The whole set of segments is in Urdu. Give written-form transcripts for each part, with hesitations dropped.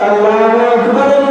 الله أكبر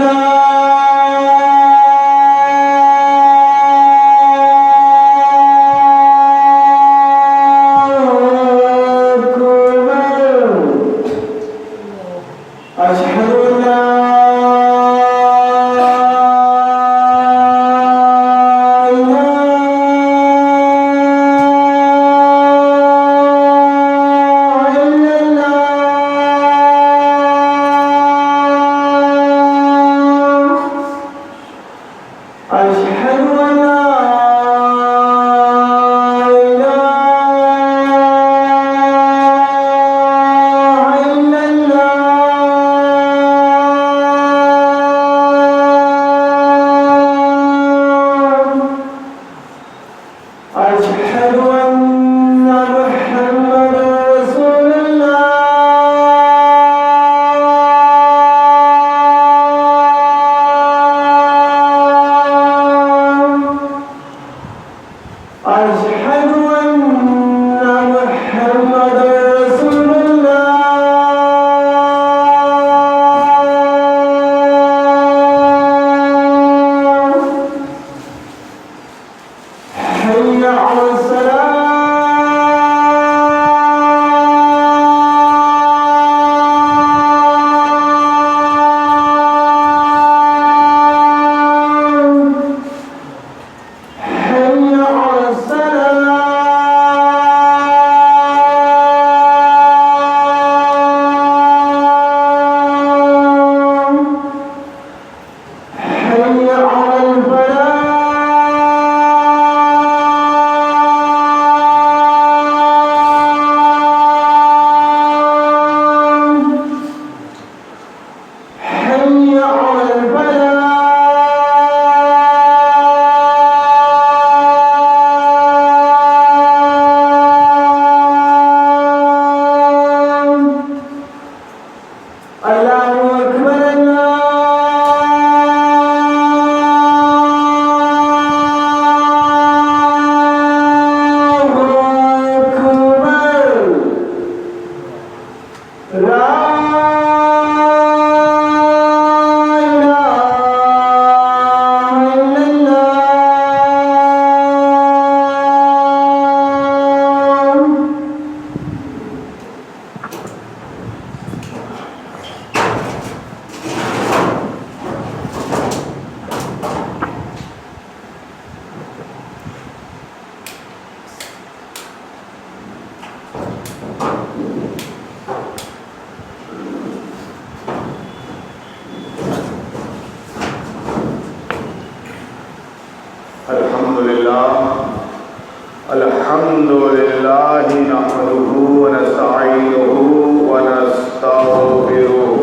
الحمد لله نحمده ونستعينه ونستغفره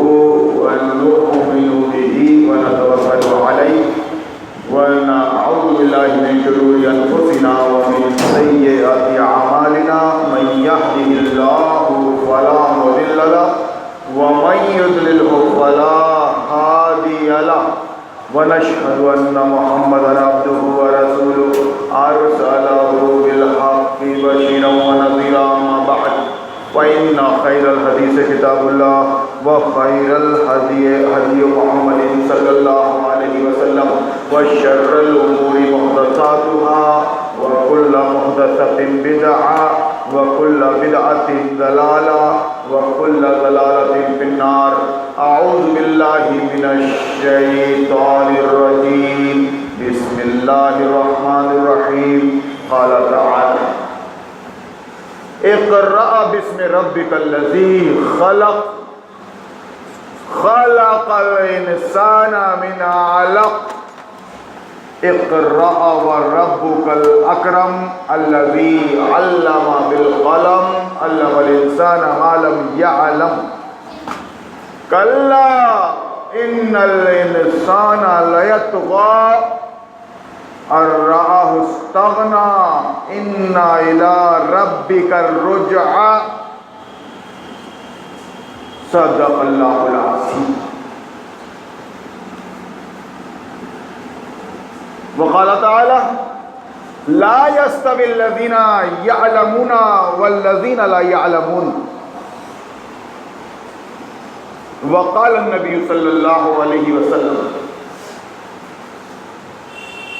ونؤمن به ونتوكل عليه ونعوذ بالله من شرور أنفسنا ومن سيئات أعمالنا من يهده الله فلا مضل له ومن يضلله فلا هادي له ونشهد أن محمدا عبده ورسوله أرسله بالحق بشيرا ونذيرا أما بعد فإن خير الحديث كتاب الله وخير الهدي هدي محمد صلى الله عليه وسلم وشر الأمور محدثاتها وكل محدثة بدعة وكل بدعة ضلالة وكل ضلالة في النار. أعوذ بالله من الشيطان الرجيم. بسم الله الرحمن الرحيم. قال تعالى: اقرأ باسم ربك الذي خلق خلق الإنسان من علق اقرأ وربك الأكرم الذي علم بالقلم علم الإنسان ما لم يعلم كلا إن الإنسان ليطغى أن رآه استغنى إن إلى ربك الرجعى. صدق الله العظيم. وقال تعالى: لا يستوي الذين يعلمون والذين لا يعلمون. وقال النبی صلی اللہ علیہ وسلم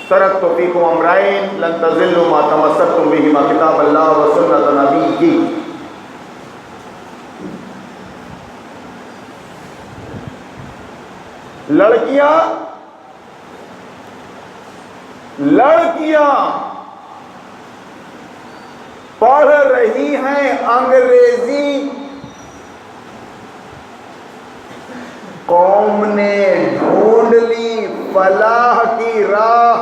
ترکت فیکم امرین لن تضلوا ما تمسکتم بہما کتاب اللہ و سنت نبیہ. لڑکیاں پڑھ رہی ہیں انگریزی، قوم نے ڈھونڈ لی فلاح کی راہ.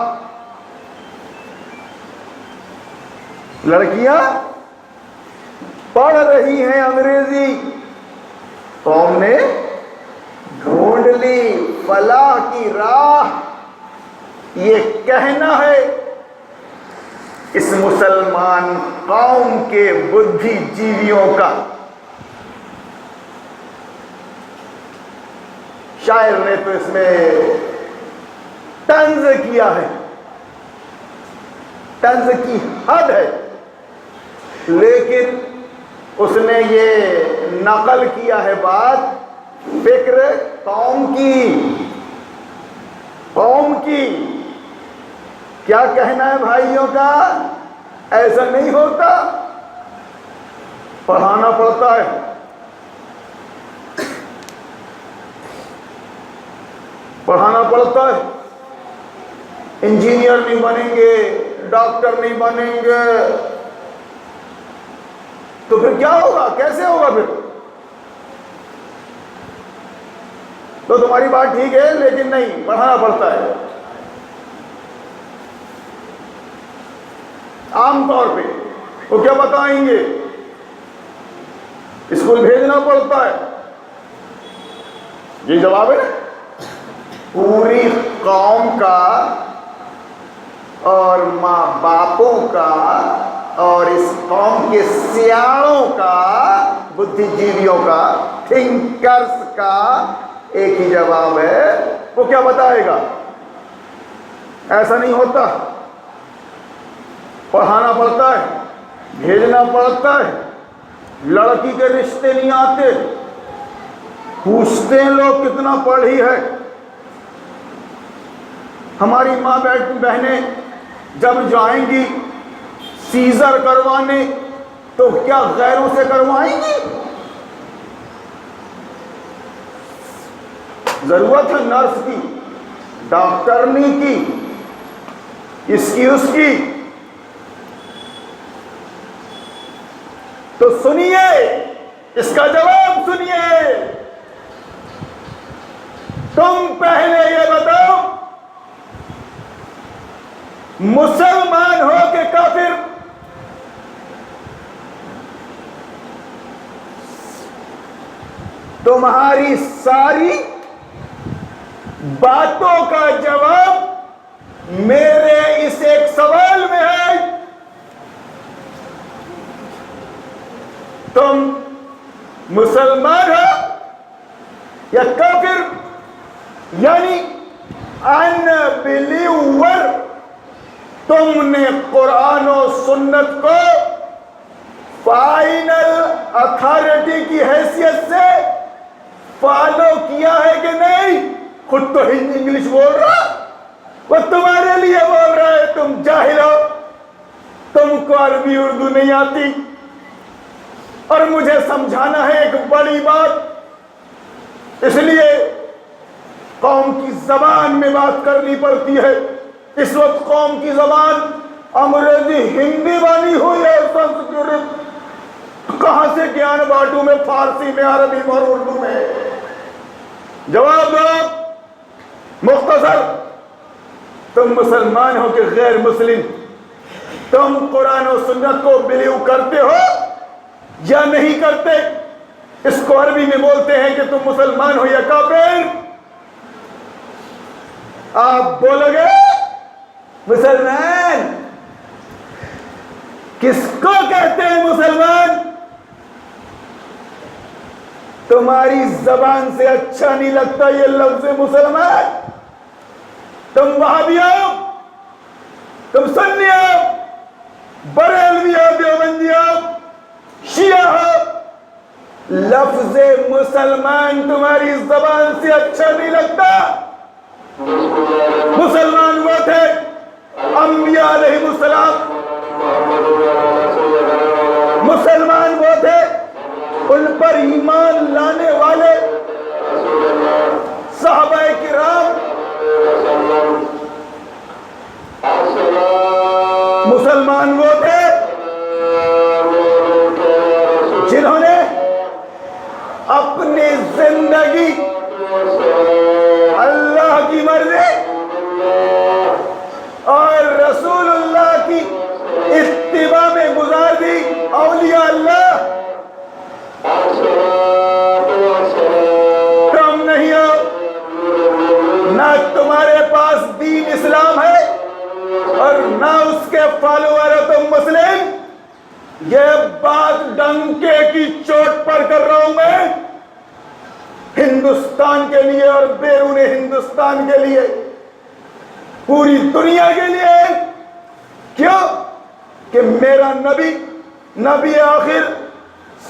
لڑکیاں پڑھ رہی ہیں انگریزی، قوم نے ڈھونڈ لی فلاح کی راہ. یہ کہنا ہے اس مسلمان قوم کے بدھی جیویوں کا. شاعر نے تو اس میں طنز کیا ہے، طنز کی حد ہے، لیکن اس نے یہ نقل کیا ہے بات فکر قوم کی. کیا کہنا ہے بھائیوں کا؟ ایسا نہیں ہوتا، پڑھانا پڑتا ہے. پڑھانا پڑتا ہے. انجینئر نہیں بنیں گے، ڈاکٹر نہیں بنیں گے تو پھر کیا ہوگا؟ کیسے ہوگا پھر؟ تو تمہاری بات ٹھیک ہے، لیکن نہیں، پڑھانا پڑتا ہے. عام طور پہ وہ کیا بتائیں گے؟ اسکول بھیجنا پڑتا ہے. یہ جواب ہے نا. پوری قوم کا اور ماں باپوں کا اور اس قوم کے سیاڑوں کا، بدھی جیویوں کا، تھنکرز کا ایک ہی جواب ہے. وہ کیا بتائے گا؟ ایسا نہیں ہوتا. پڑھانا پڑتا ہے، بھیجنا پڑتا ہے. لڑکی کے رشتے نہیں آتے، پوچھتے ہیں لوگ کتنا پڑھی ہے. ہماری ماں بہنیں جب جائیں گی سیزر کروانے تو کیا غیروں سے کروائیں گی؟ ضرورت ہے نرس کی، ڈاکٹرنی کی، اس کی. تو سنیے، اس کا جواب سنیے. تم پہلے یہ بتاؤ، مسلمان ہو کہ کافر؟ تمہاری ساری باتوں کا جواب میرے اس ایک سوال میں ہے. تم مسلمان ہو یا کافر؟ یعنی ان بلیور. تم نے قرآن و سنت کو فائنل اتھارٹی کی حیثیت سے فالو کیا ہے کہ نہیں؟ خود تو انگلش بول رہا، وہ تمہارے لیے بول رہا ہے. تم جاہل ہو، تم کو عربی اردو نہیں آتی، اور مجھے سمجھانا ہے ایک بڑی بات، اس لیے قوم کی زبان میں بات کرنی پڑتی ہے. اس وقت قوم کی زبان انگریزی ہندی بانی ہوئی ہے، سنسکرت، کہاں سے گیان بانٹوں میں، فارسی میں، عربی میں اور اردو میں. جواب دو مختصر. تم مسلمان ہو کہ غیر مسلم؟ تم قرآن و سنت کو بلیو کرتے ہو یا نہیں کرتے؟ اس کو عربی میں بولتے ہیں کہ تم مسلمان ہو یا کافر. آپ بولو گے مسلمان. کس کو کہتے ہیں مسلمان؟ تمہاری زبان سے اچھا نہیں لگتا یہ لفظ مسلمان. تم وہابی ہو، تم سنی ہو، بریلوی ہو، دیوبندی ہو، شیعہ ہو، لفظ مسلمان تمہاری زبان سے اچھا نہیں لگتا؟ مسلمان وہ تھے انبیاء علیہ السلام، مسلمان وہ تھے ان پر ایمان لانے والے صحابہ کرام، مسلمان وہ تھے جنہوں نے اپنی زندگی اللہ کی مرضی اور رسول اللہ کی اتباع میں گزار دی۔ اولیاء اللہ تم نہیں ہو، نہ تمہارے پاس دین اسلام ہے اور نہ اس کے فالوور ہو تم مسلم۔ یہ بات ڈنکے کی چوٹ پر کر رہا ہوں میں، ہندوستان کے لیے اور بیرون ہندوستان کے لیے، پوری دنیا کے لیے۔ کیوں کہ میرا نبی آخر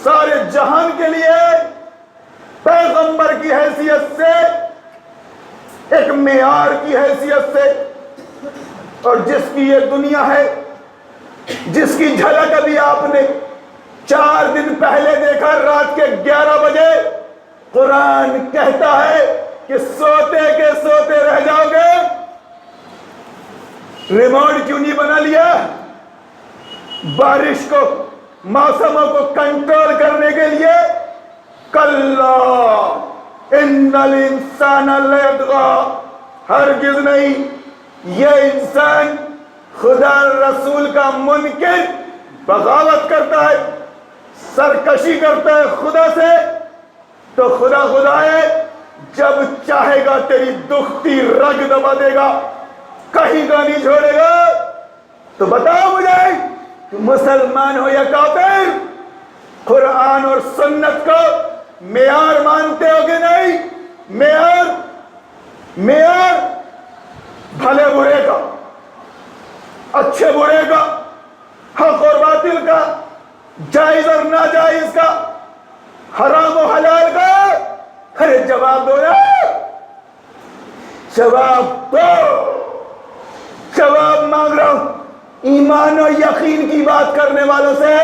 سارے جہان کے لیے پیغمبر کی حیثیت سے، ایک معیار کی حیثیت سے، اور جس کی یہ دنیا ہے، جس کی جھلک ابھی آپ نے 4 دن پہلے دیکھا رات کے 11 بجے، قرآن کہتا ہے کہ سوتے کے سوتے رہ جاؤ گے۔ ریموٹ کیوں نہیں بنا لیا؟ بارش کو، موسموں کو کنٹرول کرنے کے لیے۔ کلا ان الانسان لیطغی، ہرگز نہیں، یہ انسان خدا رسول کا منکر، بغاوت کرتا ہے، سرکشی کرتا ہے خدا سے۔ تو خدا ہے، جب چاہے گا تیری دکھتی رگ دبا دے گا، کہیں کا نہیں چھوڑے گا۔ تو بتاؤ مجھے، تم مسلمان ہو یا کافر؟ قرآن اور سنت کو معیار مانتے ہو کہ نہیں؟ معیار بھلے برے کا، اچھے برے کا، حق اور باطل کا، جائز اور ناجائز کا، حرام و حلال کا۔ ارے جواب دو نا، جواب دو، جواب مانگ رہا ہوں ایمان و یقین کی بات کرنے والوں سے،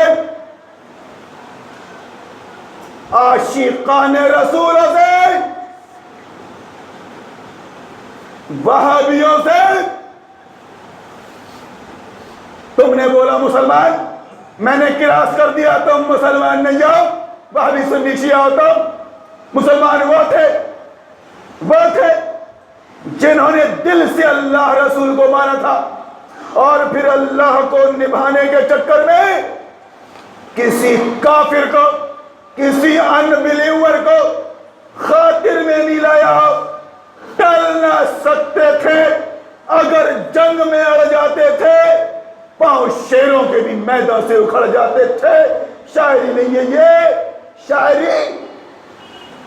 عاشقان رسولوں سے، وہابیوں سے۔ تم نے بولا مسلمان، میں نے کراس کر دیا، تم مسلمان نہیں ہو، وہابی سنی شیعہ ہو تم۔ مسلمان وہ تھے جنہوں نے دل سے اللہ رسول کو مانا تھا، اور پھر اللہ کو نبھانے کے چکر میں کسی کافر کو، کسی ان بلیور کو خاطر میں نہیں لایا۔ ٹل نہ سکتے تھے، اگر جنگ میں اڑ جاتے تھے، پاؤں شیروں کے بھی میدان سے اکھڑ جاتے تھے۔ شاعری نہیں ہے یہ، شاعری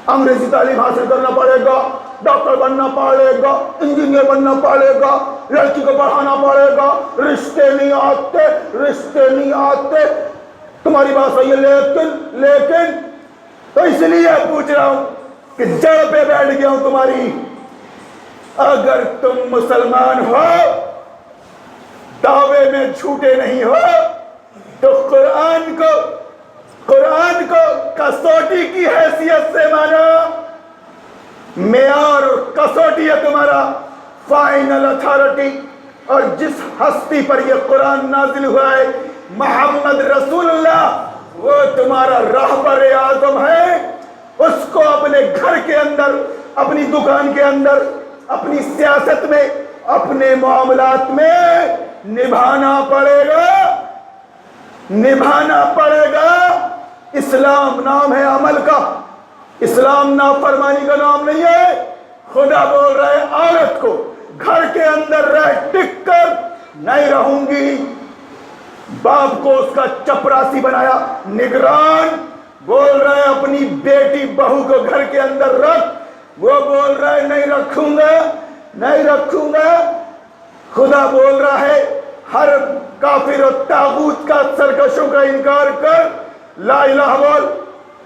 انگریزی تعلیم حاصل کرنا پڑے گا، ڈاکٹر بننا پڑے گا، انجینئر بننا پڑے گا، لڑکی کو پڑھانا پڑے گا، رشتے نہیں آتے۔ تمہاری بات صحیح ہے، لیکن تو اس لیے پوچھ رہا ہوں کہ جڑ پہ بیٹھ گیا ہوں تمہاری۔ اگر تم مسلمان ہو، دعوے میں جھوٹے نہیں ہو، تو قرآن کو کسوٹی کی حیثیت سے مانا۔ معیار اور کسوٹی ہے تمہارا، فائنل اتھارٹی۔ اور جس ہستی پر یہ قرآن نازل ہوا ہے، محمد رسول اللہ، وہ تمہارا راہبر اعظم ہے۔ اس کو اپنے گھر کے اندر، اپنی دکان کے اندر، اپنی سیاست میں، اپنے معاملات میں نبھانا پڑے گا۔ اسلام نام ہے عمل کا، اسلام نافرمانی کا نام نہیں ہے۔ خدا بول رہا ہے عورت کو گھر کے اندر رہ ٹک کر نہیں رہوں گی۔ باپ کو اس کا چپراسی بنایا، نگران، بول رہا ہے اپنی بیٹی بہو کو گھر کے اندر رکھ، وہ بول رہا ہے نہیں رکھوں گا۔ خدا بول رہا ہے ہر کافر و طاغوت کا، سرکشوں کا انکار کر، لا الہ بول،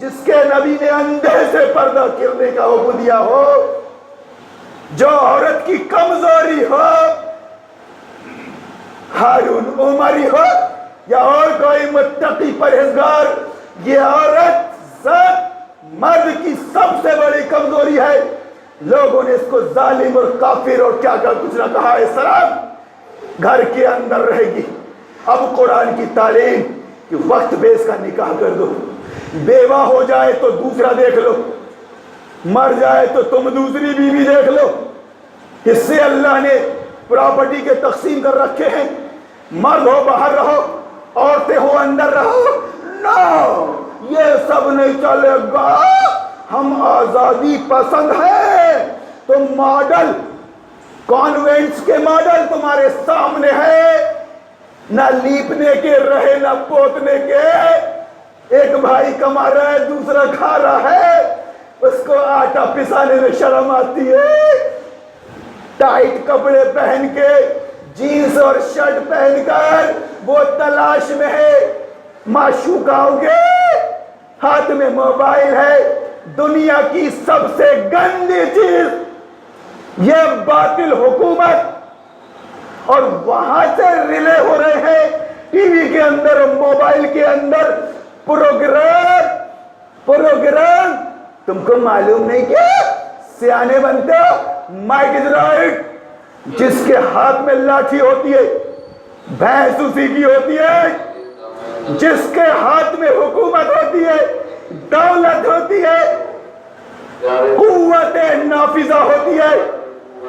جس کے نبی نے اندھے سے پردہ کرنے کا حکم دیا ہو، جو عورت کی کمزوری ہو، ہارون عمری ہو یا اور کوئی متقی پرہیزگار، یہ عورت ذات مرد کی سب سے بڑی کمزوری ہے۔ لوگوں نے اس کو ظالم اور کافر اور کیا کچھ نہ کہا ہے، سلام گھر کے اندر رہے گی۔ اب قرآن کی تعلیم کہ وقت پہ اس کا نکاح کر دو، بیوہ ہو جائے تو دوسرا دیکھ لو، مر جائے تو تم دوسری بیوی دیکھ لو۔ حصے اللہ نے پراپرٹی کے تقسیم کر رکھے ہیں، مرد ہو باہر رہو، عورتیں ہو اندر رہو، نو یہ سب نہیں چلے گا۔ ہم آزادی پسند ہیں۔ تو ماڈل کانوینٹس کے ماڈل تمہارے سامنے ہے، نہ لیپنے کے رہے نہ پوتنے کے۔ ایک بھائی کما رہا ہے، دوسرا کھا رہا ہے، اس کو آٹا پسانے میں شرم آتی ہے۔ ٹائٹ کپڑے پہن کے، جینس اور شرٹ پہن کر وہ تلاش میں ہے، معشوق آؤ گے، ہاتھ میں موبائل ہے، دنیا کی سب سے گندی چیز یہ باطل حکومت، اور وہاں سے ریلے ہو رہے ہیں ٹی وی کے اندر اور موبائل کے اندر پروگرام۔ تم کو معلوم نہیں کیا سیانے بنتے ہو؟ Mic is right. جس کے ہاتھ میں لاٹھی ہوتی ہے بھینس اسی کی ہوتی ہے، جس کے ہاتھ میں حکومت ہوتی ہے، دولت ہوتی ہے، قوت نافذہ ہوتی ہے،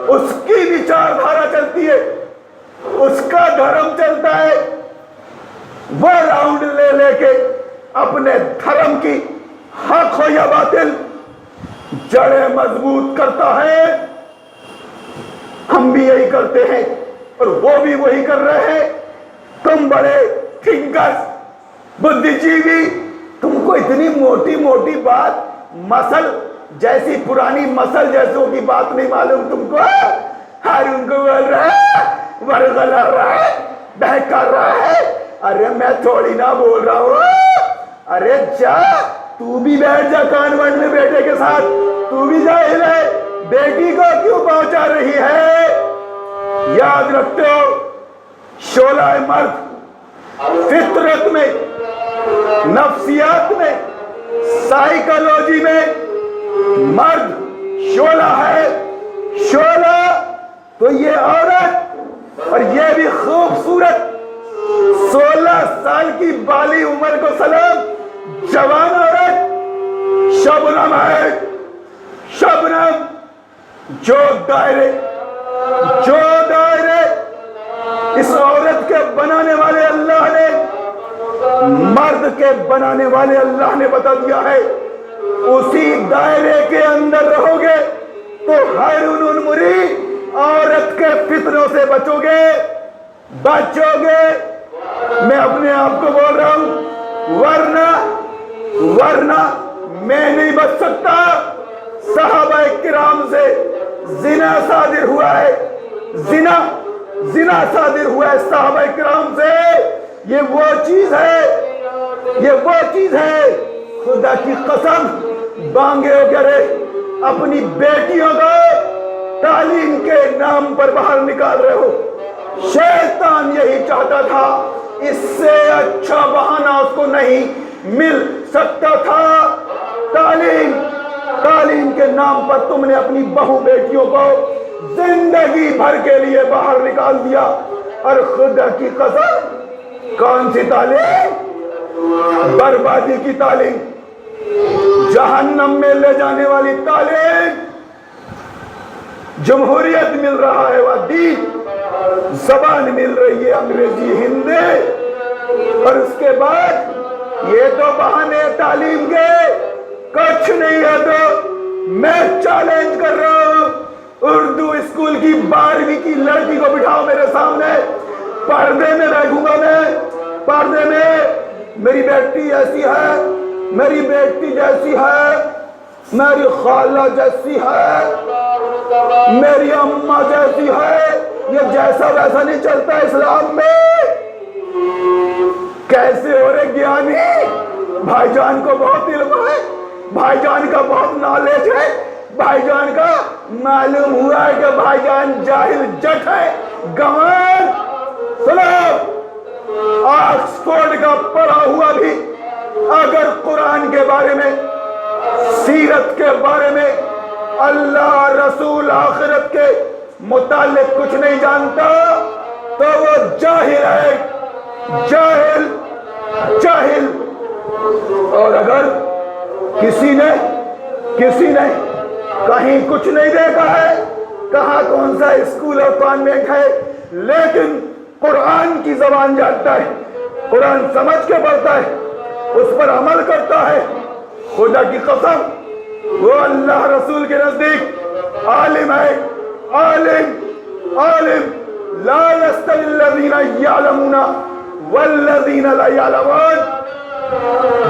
اس کی وچار دھارا چلتی ہے، اس کا دھرم چلتا ہے۔ وہ راؤنڈ لے لے کے اپنے دھرم کی حق ہو یا باطل جڑیں مضبوط کرتا ہے۔ ہم بھی یہی کرتے ہیں اور وہ بھی وہی کر رہے ہیں۔ تم بڑے تھنکرز، بدھی جیوی، تم کو اتنی موٹی موٹی بات، مسل جیسی پرانی مسل جیسوں کی بات نہیں معلوم تم کو؟ ہارون کو بول رہا ہے، ورغلا رہا ہے، بہکا رہا ہے۔ ارے میں تھوڑی نہ بول رہا ہوں، ارے جا تو بھی بیٹھ جا کانوینٹ میں بیٹے کے ساتھ، تو بھی جاہل ہے، بیٹی کو کیوں پہنچا رہی ہے؟ یاد رکھتے ہو شعلہ مرد فطرت میں، نفسیات میں، سائیکالوجی میں مرد شعلہ ہے، شعلہ۔ تو یہ عورت، اور یہ بھی خوبصورت 16 سال کی بالی عمر کو سلام، جوان عورت، شبنم ہے، شبنم۔ جو دائرے اس عورت کے بنانے والے اللہ نے، مرد کے بنانے والے اللہ نے بتا دیا ہے، اسی دائرے کے اندر رہو گے تو ہارون عمری عورت کے فتنوں سے بچو گے۔ میں اپنے آپ کو بول رہا ہوں، ورنہ میں نہیں بچ سکتا۔ صحابہ کرام سے زنا صادر ہوا ہے، زنا صادر ہوا ہے صحابہ کرام سے۔ یہ وہ چیز ہے، خدا کی قسم بانگے ہو کرے اپنی بیٹیوں کو تعلیم کے نام پر باہر نکال رہے ہو۔ شیطان یہی چاہتا تھا، اس سے اچھا بہانہ اس کو نہیں مل سکتا تھا۔ تعلیم کے نام پر تم نے اپنی بہو بیٹیوں کو زندگی بھر کے لیے باہر نکال دیا، اور خدا کی قسم کون سی تعلیم؟ بربادی کی تعلیم، جہنم میں لے جانے والی تعلیم۔ جمہوریت مل رہا ہے وادی، زبان مل رہی ہے انگریزی ہندی، اور اس کے بعد یہ تو بہانے تعلیم کے کچھ نہیں ہے۔ تو میں چیلنج کر رہا ہوں، اردو اسکول کی 12ویں کی لڑکی کو بٹھاؤ میرے سامنے، پردے میں بیٹھوں گا میں، پردے میں۔ میری بیٹی ایسی ہے، میری بیٹی جیسی ہے، میری خالہ جیسی ہے، میری اماں جیسی ہے۔ یہ جیسا ویسا نہیں چلتا اسلام میں۔ کیسے ہو رہے گیانی؟ بھائی جان کو بہت علم ہے، بھائی جان کا بہت نالج ہے، بھائی جان کا معلوم ہوا ہے کہ بھائی جان جاہل جٹ ہے، گوان۔ سنو، آکسفورڈ کا پڑھا ہوا بھی اگر قرآن کے بارے میں، سیرت کے بارے میں، اللہ رسول آخرت کے متعلق کچھ نہیں جانتا تو وہ جاہل ہے، جاہل جاہل۔ اور اگر کسی نے کہیں کچھ نہیں دیکھا ہے، کہاں کون سا اسکول اور کانوینٹ ہے، لیکن قرآن کی زبان جانتا ہے، قرآن سمجھ کے پڑھتا ہے، اس پر عمل کرتا ہے، خدا کی قسم وہ اللہ رسول کے نزدیک عالم ہے، عالم عالم۔ لا يستوي الذين يعلمون والذين لا يعلمون،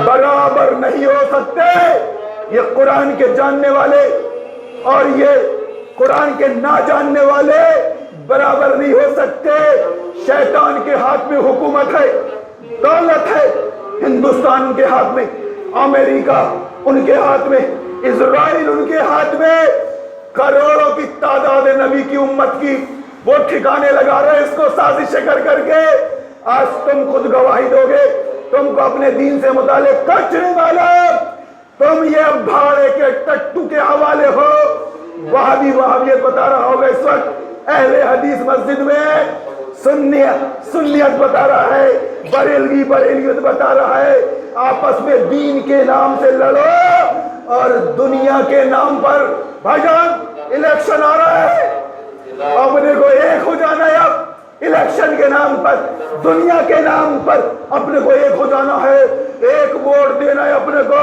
برابر نہیں ہو سکتے یہ قرآن کے جاننے والے اور یہ قرآن کے نہ جاننے والے، برابر نہیں ہو سکتے۔ شیطان کے ہاتھ میں حکومت ہے، دولت ہے، ہندوستان ان کے ہاتھ میں، امریکہ ان کے ہاتھ میں، اسرائیل ان کے ہاتھ میں، کروڑوں کی تعداد نبی کی امت کی وہ ٹھکانے لگا رہے اس کو سازشیں کر کے۔ آج تم خود گواہی دو گے، تم کو اپنے دین سے متعلق کچھ نہیں معلوم، تم یہ بھاڑے کے ٹٹو کے حوالے ہو۔ وہابیت بتا رہا ہوگا اس وقت، اہل حدیث مسجد میں سنیت بتا رہا ہے، بریلویت بتا رہا ہے، آپس میں دین کے نام سے لڑو اور دنیا کے نام پر۔ بھائی جان الیکشن آ رہا ہے، اپنے کو ایک ہو جانا ہے، اب الیکشن کے نام پر، دنیا کے نام پر اپنے کو ایک ہو جانا ہے، ایک ووٹ دینا ہے اپنے کو،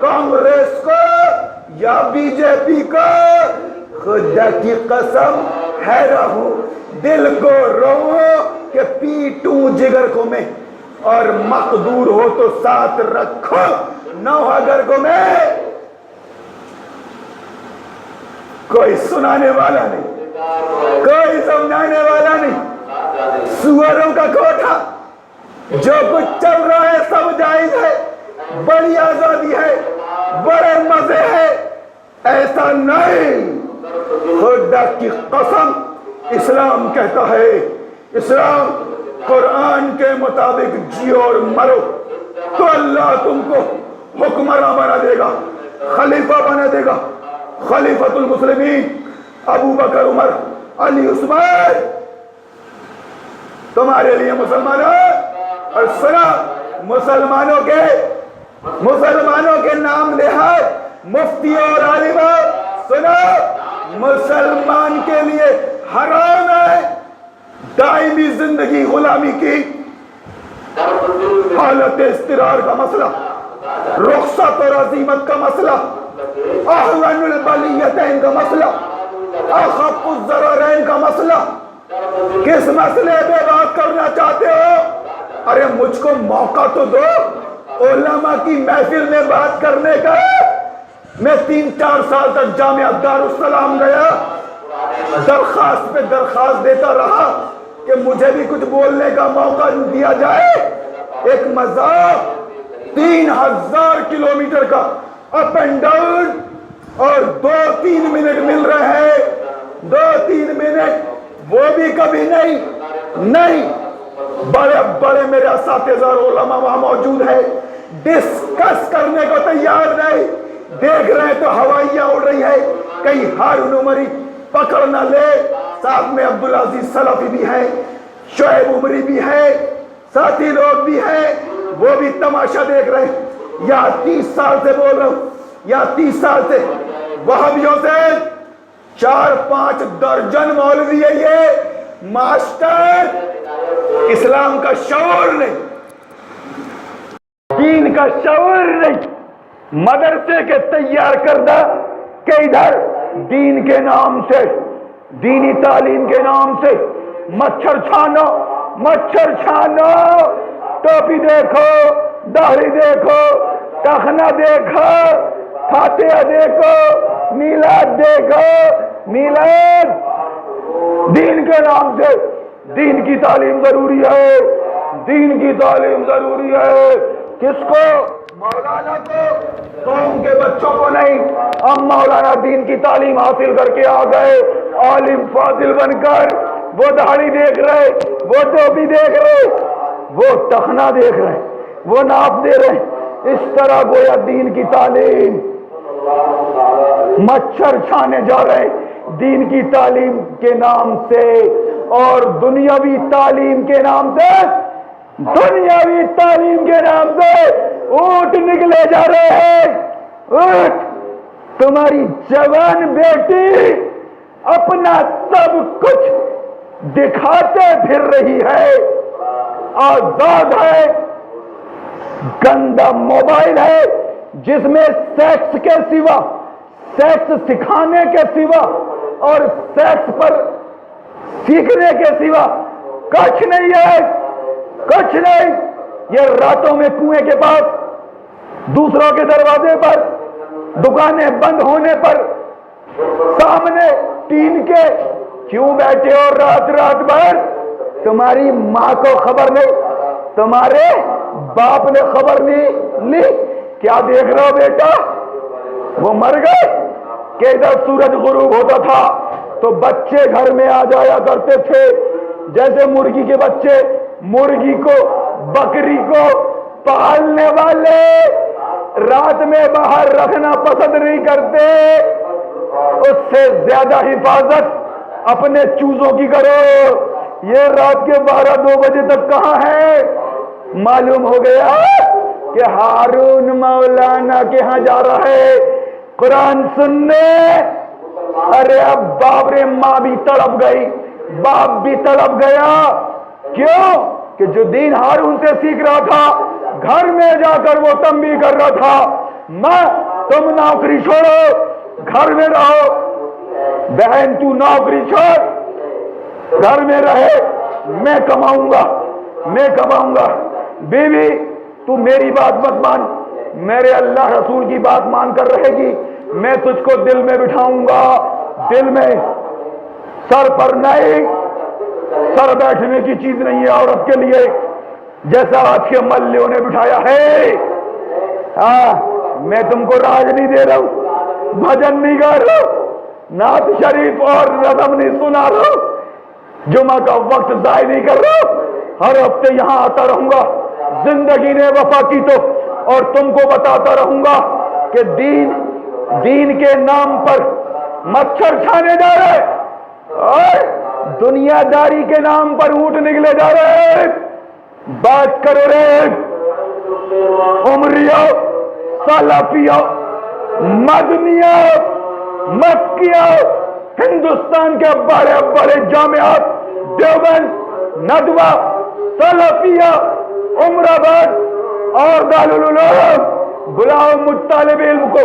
کانگریس کو یا بی جے پی کو۔ خدا کی قسم ہے رہوں، دل کو رو کہ پیٹوں جگر کو میں، اور مقدور ہو تو ساتھ رکھو نوحہ گر کو میں۔ کوئی سنانے والا نہیں، کوئی سمجھانے والا نہیں، سوروں کا کوٹھا، جو کچھ چل رہا ہے سب جائز ہے، بڑی آزادی ہے، بڑے مزے ہے، ایسا نہیں۔ خدا کی قسم اسلام کہتا ہے، اسلام قرآن کے مطابق جیو اور مرو تو اللہ تم کو حکمراں بنا دے گا، خلیفہ بنا دے گا، خلیفۃ المسلمین ابو بکر، عمر، علی، عثمان۔ تمہارے لیے مسلمانوں، اور سنا مسلمانوں کے نام نہاد مفتی اور عالموں، سنا مسلمان کے لیے حرام ہے دائمی زندگی غلامی کی، حالت اضطرار کا مسئلہ، رخصت اور عزیمت کا مسئلہ، احون البلیتین کا مسئلہ، اخف الضررین کا مسئلہ۔ کس مسئلے پہ بات کرنا چاہتے ہو؟ ارے مجھ کو موقع تو دو علماء کی محفل میں بات کرنے کا۔ میں 3-4 سال تک جامعہ دارالسلام گیا، درخواست پہ درخواست دیتا رہا کہ مجھے بھی کچھ بولنے کا موقع دیا جائے۔ ایک مذاق 3000 کلومیٹر کا اپ اینڈ ڈاؤن، اور 2-3 منٹ مل رہے ہیں، 2-3 منٹ وہ بھی کبھی نہیں۔ بڑے بڑے میرے اساتذہ اور علماء وہاں موجود ہیں، ڈسکس کرنے کو تیار نہیں۔ دیکھ رہے ہیں تو ہوائیاں اڑ رہی ہے، کہیں ہارون عمری پکڑ نہ لے۔ ساتھ میں عبدالعزیز سلفی بھی ہے، شعیب عمری بھی ہے، ساتھی لوگ بھی ہیں، وہ بھی تماشا دیکھ رہے ہیں۔ یا 30 سال سے بول رہا ہوں، یا 30 سال سے وہابیوں سے 4-5 درجن مولوی ہے یہ ماسٹر، اسلام کا شعور نہیں، دین کا شعور نہیں، مدرسے کے تیار کردہ کہ ادھر دین کے نام سے، دینی تعلیم کے نام سے مچھر چھانو، ٹوپی دیکھو، داڑھی دیکھو، ٹخنا دیکھو، فاتحہ دیکھو، میلاد دیکھو، میلاد دین کے نام سے۔ دین کی تعلیم ضروری ہے، دین کی تعلیم ضروری ہے۔ کس کو؟ تعالیٰ کو قوم کے بچوں کو نہیں، ہم مولانا دین کی تعلیم حاصل کر کے آ گئے، عالم فاضل بن کر وہ داڑھی دیکھ رہے، وہ ٹوپی دیکھ رہے، وہ ٹخنا دیکھ رہے، وہ ناپ دے رہے، اس طرح گویا دین کی تعلیم مچھر چھانے جا رہے دین کی تعلیم کے نام سے، اور دنیاوی تعلیم کے نام سے، دنیاوی تعلیم کے نام سے اونٹ نکلے جا رہے ہیں، اونٹ۔ تمہاری جوان بیٹی اپنا سب کچھ دکھاتے پھر رہی ہے، آزاد ہے، گندا موبائل ہے جس میں سیکس کے سوا، سیکس سکھانے کے سوا اور سیکس پر سیکھنے کے سوا کچھ نہیں ہے، کچھ نہیں۔ یہ راتوں میں کنویں کے پاس، دوسروں کے دروازے پر، دکانیں بند ہونے پر، سامنے ٹین کے کیوں بیٹھے ہو رات رات بھر؟ تمہاری ماں کو خبر نہیں، تمہارے باپ نے خبر نہیں لی؟ کیا دیکھ رہا ہو بیٹا؟ وہ مر گئے کہ ادھر سورج غروب ہوتا تھا تو بچے گھر میں آ جایا کرتے تھے، جیسے مرغی کے بچے مرغی کو، بکری کو پالنے والے رات میں باہر رکھنا پسند نہیں کرتے، اس سے زیادہ حفاظت اپنے چوزوں کی کرو۔ یہ رات کے 12-2 بجے تک کہاں ہے؟ معلوم ہو گیا کہ ہارون مولانا کے ہاں جا رہا ہے قرآن سننے۔ ارے اب باپ رے، ماں بھی تڑپ گئی، باپ بھی تڑپ گیا۔ کیوں؟ کہ جو دین ہارون سے سیکھ رہا تھا، گھر میں جا کر وہ تنبیہ کر رہا تھا، ماں تم نوکری چھوڑو، گھر میں رہو، بہن تو نوکری چھوڑ، گھر میں رہے، میں کماؤں گا، میں کماؤں گا۔ بیوی تو میری بات مت مان، میرے اللہ رسول کی بات مان کر رہے گی، میں تجھ کو دل میں بٹھاؤں گا، دل میں، سر پر نہیں۔ سر بیٹھنے کی چیز نہیں ہے عورت کے لیے، جیسا آج کے ملیوں نے بٹھایا ہے۔ ہاں، میں تم کو راج نہیں دے رہا ہوں، بھجن نہیں گا رہا ہوں، نعت شریف اور رزم نہیں سنا رہا ہوں، جمعہ کا وقت ضائع نہیں کر رہا ہوں، ہر ہفتے یہاں آتا رہوں گا، زندگی نے وفا کی تو، اور تم کو بتاتا رہوں گا کہ دین کے نام پر مچھر چھانے جا رہے اور دنیا داری کے نام پر اونٹ نکلے جا رہے۔ بات کرو رے عمریوں، سلفیوں، مدنیوں، مکیوں، ہندوستان کے بڑے بڑے جامعات، دیوبند، ندوہ، سلفیہ، عمر آباد اور دارالعلوم، بلاؤ مجھ طالب علم کو،